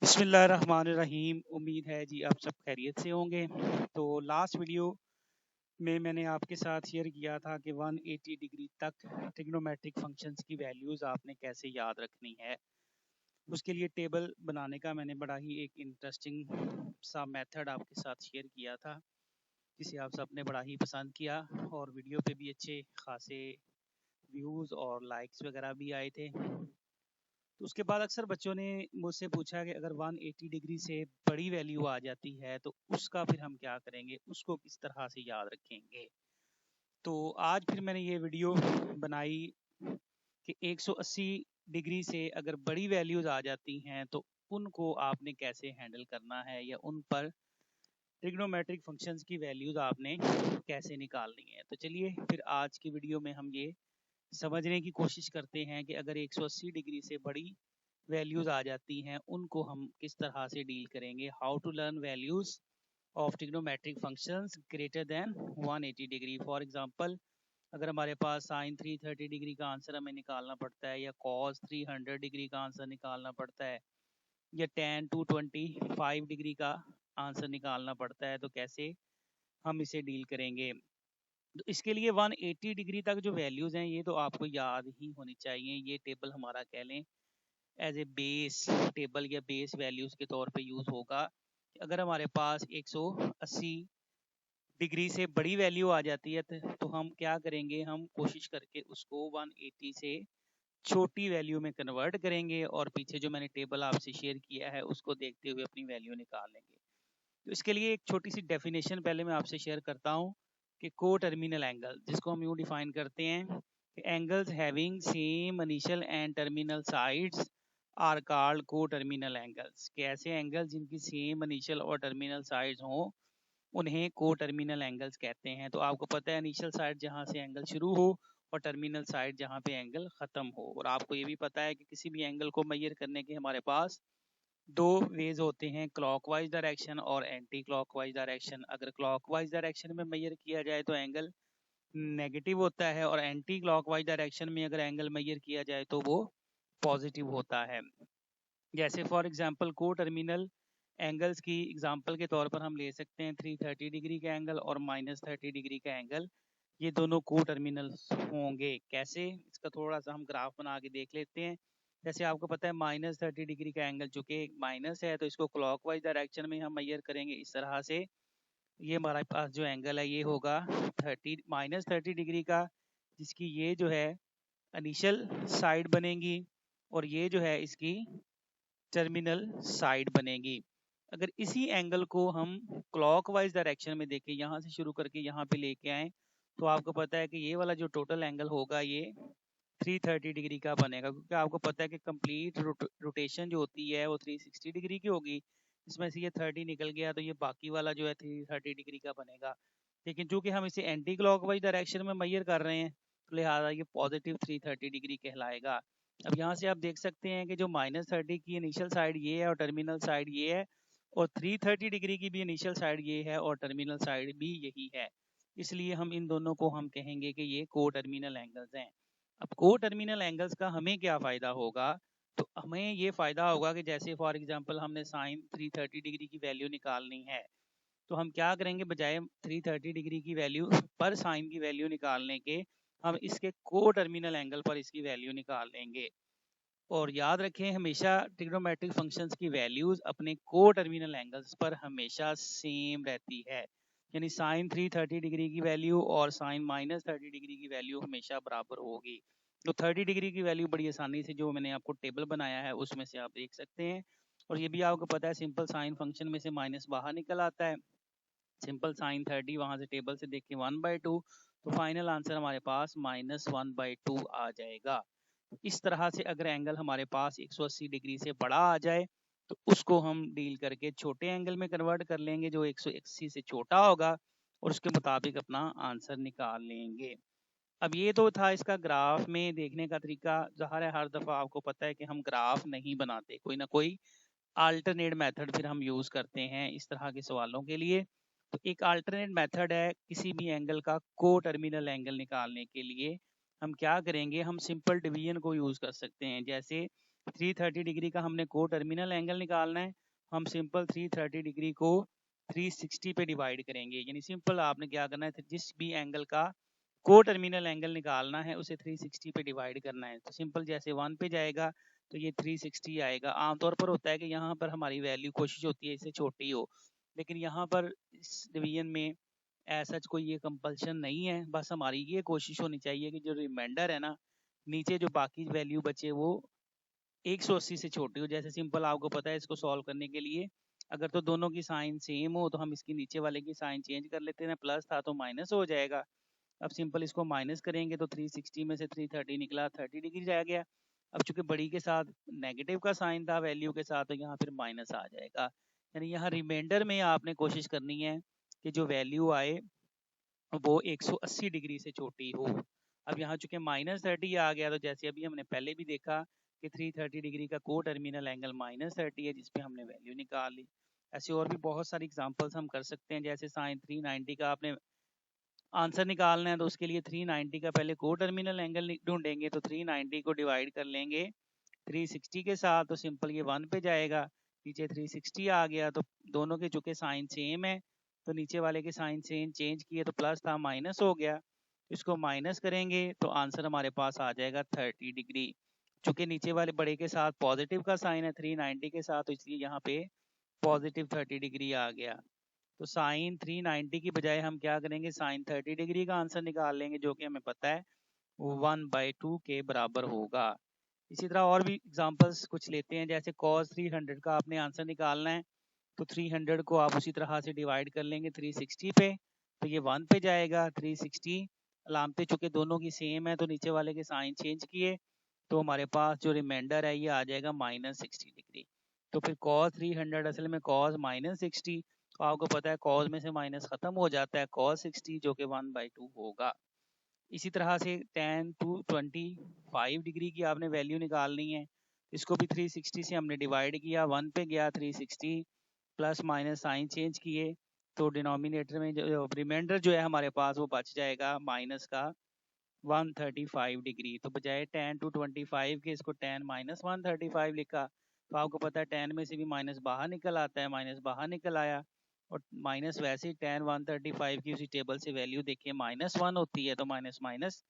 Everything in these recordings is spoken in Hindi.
बिस्मिल्लाहिर्रहमानिर्रहीम। उम्मीद है जी आप सब खैरियत से होंगे। तो लास्ट वीडियो में मैंने आपके साथ शेयर किया था कि 180 डिग्री तक ट्रिग्नोमेट्रिक फंक्शंस की वैल्यूज़ आपने कैसे याद रखनी है। उसके लिए टेबल बनाने का मैंने बड़ा ही एक इंटरेस्टिंग सा मेथड आपके साथ शेयर किया था, जिसे आप सब ने बड़ा ही पसंद किया और वीडियो पे भी अच्छे खासे व्यूज़ और लाइक्स वगैरह भी आए थे। तो उसके बाद अक्सर बच्चों ने मुझसे पूछा कि अगर 180 डिग्री से बड़ी वैल्यू आ जाती है तो उसका फिर हम क्या करेंगे, उसको किस तरह से याद रखेंगे। तो आज फिर मैंने ये वीडियो बनाई कि 180 डिग्री से अगर बड़ी वैल्यूज आ जाती हैं तो उनको आपने कैसे हैंडल करना है, या उन पर ट्रिग्नोमेट्रिक फंक्शंस की वैल्यूज आपने कैसे निकालनी है। तो चलिए फिर आज की वीडियो में हम ये समझने की कोशिश करते हैं कि अगर 180 डिग्री से बड़ी वैल्यूज आ जाती हैं उनको हम किस तरह से डील करेंगे। How to learn values of trigonometric functions greater than 180 degree. For example, अगर हमारे पास साइन 330 डिग्री का आंसर हमें निकालना पड़ता है, या कॉस 300 डिग्री का आंसर निकालना पड़ता है, या tan 225 डिग्री का आंसर निकालना पड़ता है, तो कैसे हम इसे डील करेंगे। तो इसके लिए 180 डिग्री तक जो वैल्यूज हैं ये तो आपको याद ही होनी चाहिए। ये टेबल हमारा कह लें एज ए बेस टेबल या बेस वैल्यूज के तौर पे यूज होगा। अगर हमारे पास 180 डिग्री से बड़ी वैल्यू आ जाती है तो हम क्या करेंगे, हम कोशिश करके उसको 180 से छोटी वैल्यू में कन्वर्ट करेंगे और पीछे जो मैंने टेबल आपसे शेयर किया है उसको देखते हुए अपनी वैल्यू निकाल लेंगे। तो इसके लिए एक छोटी सी डेफिनेशन पहले मैं आपसे शेयर करता हूँ कि को टर्मिनल एंगल, जिसको हम यूँ डिफाइन करते हैं कि angles having same initial and terminal sides are called coterminal angles. कि ऐसे एंगल जिनकी सेम इनिशियल और टर्मिनल साइड्स हों उन्हें को टर्मिनल एंगल्स कहते हैं। तो आपको पता है इनिशियल साइड जहाँ से एंगल शुरू हो और टर्मिनल साइड जहाँ पे एंगल खत्म हो। और आपको ये भी पता है कि किसी भी एंगल को मेजर करने के हमारे पास दो वेज होते हैं, क्लॉकवाइज डायरेक्शन और एंटी क्लॉकवाइज डायरेक्शन। अगर क्लॉकवाइज डायरेक्शन में मेजर किया जाए तो एंगल नेगेटिव होता है, और एंटी क्लॉकवाइज डायरेक्शन में अगर एंगल मेजर किया जाए तो वो पॉजिटिव होता है। जैसे फॉर एग्जांपल को टर्मिनल एंगल्स की एग्जांपल के तौर पर हम ले सकते हैं 330 डिग्री का एंगल और -30 डिग्री का एंगल। ये दोनों को टर्मिनल होंगे। कैसे, इसका थोड़ा सा हम ग्राफ बना के देख लेते हैं। जैसे आपको पता है -30 डिग्री का एंगल जो कि माइनस है, तो इसको क्लॉकवाइज डायरेक्शन में हम मेजर करेंगे इस तरह से। ये हमारे पास जो एंगल है ये होगा -30 डिग्री का, जिसकी ये जो है इनिशियल साइड बनेगी और ये जो है इसकी टर्मिनल साइड बनेगी। अगर इसी एंगल को हम क्लॉकवाइज डायरेक्शन में देखें, यहाँ से शुरू करके यहाँ पे लेके आए, तो आपको पता है कि ये वाला जो टोटल एंगल होगा ये 330 डिग्री का बनेगा। क्योंकि आपको पता है कि कंप्लीट रोटेशन जो होती है वो 360 डिग्री की होगी। इसमें से ये 30 निकल गया तो ये बाकी वाला जो है 330 डिग्री का बनेगा। लेकिन चूंकि हम इसे एंटी क्लॉकवाइज डायरेक्शन में मेजर कर रहे हैं तो लिहाजा ये पॉजिटिव 330 डिग्री कहलाएगा। अब यहाँ से आप देख सकते हैं कि जो -30 की इनिशियल साइड ये है और टर्मिनल साइड ये है, और 330 डिग्री की भी इनिशियल साइड ये है और टर्मिनल साइड भी यही है। इसलिए हम इन दोनों को हम कहेंगे कि ये को टर्मिनल एंगल्स हैं। अब को टर्मिनल एंगल्स का हमें क्या फ़ायदा होगा, तो हमें ये फ़ायदा होगा कि जैसे फॉर एग्जांपल हमने साइन 330 डिग्री की वैल्यू निकालनी है, तो हम क्या करेंगे, बजाय 330 डिग्री की वैल्यू पर साइन की वैल्यू निकालने के हम इसके को टर्मिनल एंगल पर इसकी वैल्यू निकाल लेंगे। और याद रखें हमेशा ट्रिग्नोमेट्रिक फंक्शंस की वैल्यूज अपने को टर्मिनल एंगल्स पर हमेशा सेम रहती है। यानी साइन 330 डिग्री की वैल्यू और साइन -30 डिग्री की वैल्यू हमेशा बराबर होगी। तो 30 डिग्री की वैल्यू बड़ी आसानी से जो मैंने आपको टेबल बनाया है उसमें से आप देख सकते हैं। और ये भी आपको पता है सिंपल साइन फंक्शन में से माइनस बाहर निकल आता है। सिंपल साइन 30 वहां से टेबल से देख के 1/2, तो फाइनल आंसर हमारे पास -1/2 आ जाएगा। इस तरह से अगर एंगल हमारे पास 180 डिग्री से बड़ा आ जाए तो उसको हम डील करके छोटे एंगल में कन्वर्ट कर लेंगे जो 180 से छोटा होगा, और उसके मुताबिक अपना आंसर निकाल लेंगे। अब ये तो था इसका ग्राफ में देखने का तरीका। ज़ाहिर है हर दफ़ा आपको पता है कि हम ग्राफ नहीं बनाते, कोई ना कोई अल्टरनेट मेथड फिर हम यूज़ करते हैं इस तरह के सवालों के लिए। तो एक अल्टरनेट मेथड है किसी भी एंगल का को टर्मिनल एंगल निकालने के लिए। हम क्या करेंगे, हम सिंपल डिवीजन को यूज़ कर सकते हैं। जैसे 330 डिग्री का हमने को टर्मिनल एंगल निकालना है। हम सिंपल 330 डिग्री को 360 पे डिवाइड करेंगे, यानी सिंपल आपने क्या करना है, जिस भी एंगल का को टर्मिनल एंगल निकालना है उसे 360 पे डिवाइड करना है। तो सिंपल जैसे 1 पे जाएगा तो ये 360 आएगा। आमतौर पर होता है कि यहाँ पर हमारी वैल्यू कोशिश होती है इससे छोटी हो, लेकिन यहाँ पर इस डिवीजन में ऐसा कोई ये कंपल्शन नहीं है। बस हमारी ये कोशिश होनी चाहिए कि जो रिमाइंडर है ना, नीचे जो बाकी वैल्यू बचे वो 180 से छोटी हो। जैसे सिंपल आपको पता है इसको सॉल्व करने के लिए अगर तो दोनों की साइन सेम हो तो हम इसकी नीचे वाले की साइन चेंज कर लेते हैं, प्लस था तो माइनस हो जाएगा। अब सिंपल इसको माइनस करेंगे तो 360 में से 330 निकला, 30 डिग्री रह गया। अब चूंकि बड़ी के साथ नेगेटिव का साइन था वैल्यू के साथ, तो यहाँ फिर माइनस आ जाएगा। यानी यहाँ रिमाइंडर में आपने कोशिश करनी है कि जो वैल्यू आए वो 180 डिग्री से छोटी हो। अब यहाँ चूंकि -30 आ गया, तो जैसे अभी हमने पहले भी देखा कि 330 डिग्री का को टर्मिनल एंगल -30 है, जिसपे हमने वैल्यू निकाल ली। ऐसे और भी बहुत सारी एग्जांपल्स हम कर सकते हैं। जैसे साइन 390 का आपने आंसर निकालना है तो उसके लिए 390 का पहले को टर्मिनल एंगल ढूंढेंगे, तो 390 को डिवाइड कर लेंगे 360 के साथ, तो सिंपल ये 1 पे जाएगा, नीचे 360 आ गया। तो दोनों के चूंकि साइन सेम है तो नीचे वाले के साइन चेंज किए तो प्लस था माइनस हो गया। इसको माइनस करेंगे तो आंसर हमारे पास आ जाएगा 30 डिग्री। चूंकि नीचे वाले बड़े के साथ पॉजिटिव का साइन है 390 के साथ, तो इसलिए यहाँ पे पॉजिटिव 30 डिग्री आ गया। तो साइन 390 की बजाय हम क्या करेंगे, साइन 30 डिग्री का आंसर निकाल लेंगे, जो कि हमें पता है वो 1/2 के बराबर होगा। इसी तरह और भी एग्जांपल्स कुछ लेते हैं। जैसे cos 300 का आपने आंसर निकालना है तो 300 को आप उसी तरह से डिवाइड कर लेंगे 360 पे, तो ये 1 पे जाएगा। 360 अलामतें चूंकि दोनों की सेम है तो नीचे वाले के साइन चेंज किए तो हमारे पास जो रिमाइंडर है ये आ जाएगा -60 डिग्री। तो फिर cos 300 असल में cos -60, तो आपको पता है cos में से माइनस खत्म हो जाता है, cos 60 जो कि 1/2 होगा। इसी तरह से tan 225 डिग्री की आपने वैल्यू निकालनी है। इसको भी 360 से हमने डिवाइड किया, 1 पे गया 360, प्लस माइनस साइन चेंज किए तो डिनोमिनेटर में जो रिमाइंडर जो है हमारे पास वो बच जाएगा माइनस का 135 डिग्री। तो बजाय tan 225 के इसको tan -135 लिखा। तो आपको पता है tan में से भी माइनस बाहर निकल आता है, माइनस बाहर निकल आया, और माइनस वैसे ही tan 135 की उसी टेबल से वैल्यू देखिए -1 होती है, तो माइनस माइनस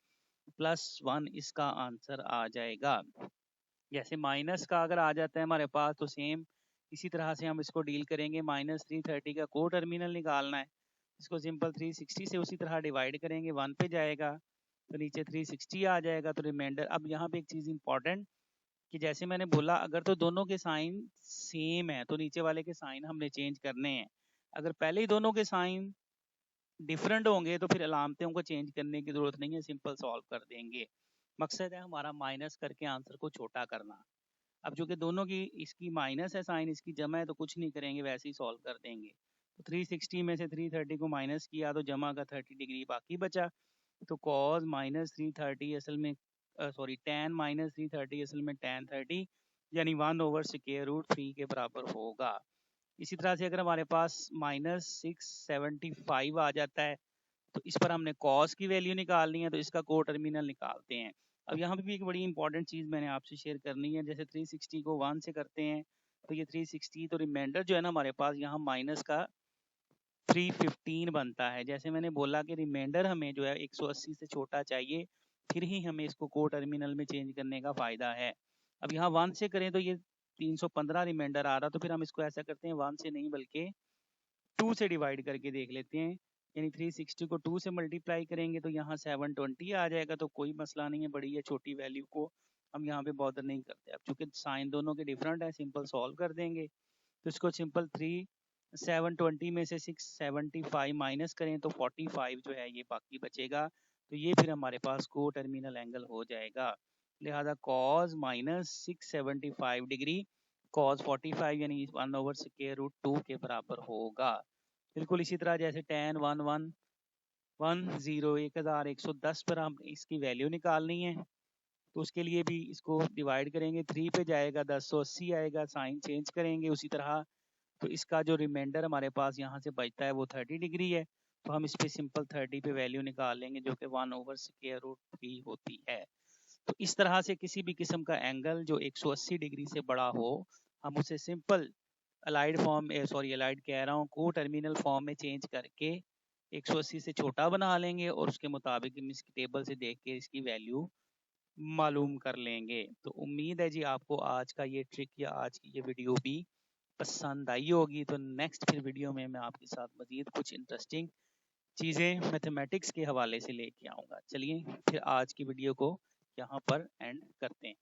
+1 इसका आंसर आ जाएगा। जैसे माइनस का अगर आ जाता है हमारे पास तो सेम इसी तरह से हम इसको डील करेंगे। -330 का को टर्मिनल निकालना है, इसको सिंपल 360 से उसी तरह डिवाइड करेंगे, 1 पे जाएगा तो नीचे 360 आ जाएगा। तो रिमाइंडर, अब यहाँ पे एक चीज़ इंपॉर्टेंट कि जैसे मैंने बोला अगर तो दोनों के साइन सेम है तो नीचे वाले के साइन हमने चेंज करने हैं। अगर पहले ही दोनों के साइन डिफरेंट होंगे तो फिर अलामतों को चेंज करने की जरूरत नहीं है, सिंपल सॉल्व कर देंगे। मकसद है हमारा माइनस करके आंसर को छोटा करना। अब जो कि दोनों की, इसकी माइनस है साइन, इसकी जमा है, तो कुछ नहीं करेंगे, वैसे ही सॉल्व कर देंगे। तो 360 में से 330 को माइनस किया तो जमा का 30 डिग्री बाकी बचा। तो cos -330 असल में सॉरी tan -330 असल में tan 30, यानी 1/√3 के बराबर होगा। इसी तरह से अगर हमारे पास -675 आ जाता है तो इस पर हमने cos की वैल्यू निकालनी है, तो इसका को टर्मिनल निकालते हैं। अब यहाँ पे भी एक बड़ी इंपॉर्टेंट चीज़ मैंने आपसे शेयर करनी है। जैसे 360 को 1 से करते हैं तो ये 360, तो रिमाइंडर जो है ना हमारे पास यहाँ माइनस का 315 बनता है। जैसे मैंने बोला कि रिमाइंडर हमें जो है 180 से छोटा चाहिए, फिर ही हमें इसको को टर्मिनल में चेंज करने का फ़ायदा है। अब यहाँ 1 से करें तो ये 315 रिमाइंडर आ रहा, तो फिर हम इसको ऐसा करते हैं 1 से नहीं बल्कि 2 से डिवाइड करके देख लेते हैं। यानी 360 को 2 से मल्टीप्लाई करेंगे तो यहाँ 720 आ जाएगा। तो कोई मसला नहीं है, बड़ी या छोटी वैल्यू को हम यहाँ पे बॉदर नहीं करते। अब चूंकि साइन दोनों के डिफरेंट है, सिंपल सॉल्व कर देंगे। तो इसको सिंपल 720 में से 675 माइनस करें तो 45 जो है ये बाकी बचेगा। तो ये फिर हमारे पास को टर्मिनल एंगल हो जाएगा। लिहाजा cos -675 डिग्री cos 45 यानी 1/√2 के बराबर होगा। बिल्कुल इसी तरह जैसे tan 1110 पर हम इसकी वैल्यू निकालनी है, तो उसके लिए भी इसको डिवाइड करेंगे, 3 पे जाएगा 1080 आएगा, साइन चेंज करेंगे उसी तरह। तो इसका जो रिमाइंडर हमारे पास यहाँ से बचता है वो 30 डिग्री है। तो हम इस पे सिंपल 30 पे वैल्यू निकाल लेंगे, जो कि 1/√3 होती है। तो इस तरह से किसी भी किस्म का एंगल जो 180 डिग्री से बड़ा हो, हम उसे सिंपल अलाइड फॉर्म अलाइड कह रहा हूँ, को टर्मिनल फॉर्म में चेंज करके 180 से छोटा बना लेंगे और उसके मुताबिक हम इसकी टेबल से देख के इसकी वैल्यू मालूम कर लेंगे। तो उम्मीद है जी आपको आज का ये ट्रिक या आज की ये वीडियो भी पसंद आई होगी। तो नेक्स्ट फिर वीडियो में मैं आपके साथ मजीद कुछ इंटरेस्टिंग चीज़ें मैथमेटिक्स के हवाले से लेके आऊँगा। चलिए फिर आज की वीडियो को यहाँ पर एंड करते हैं।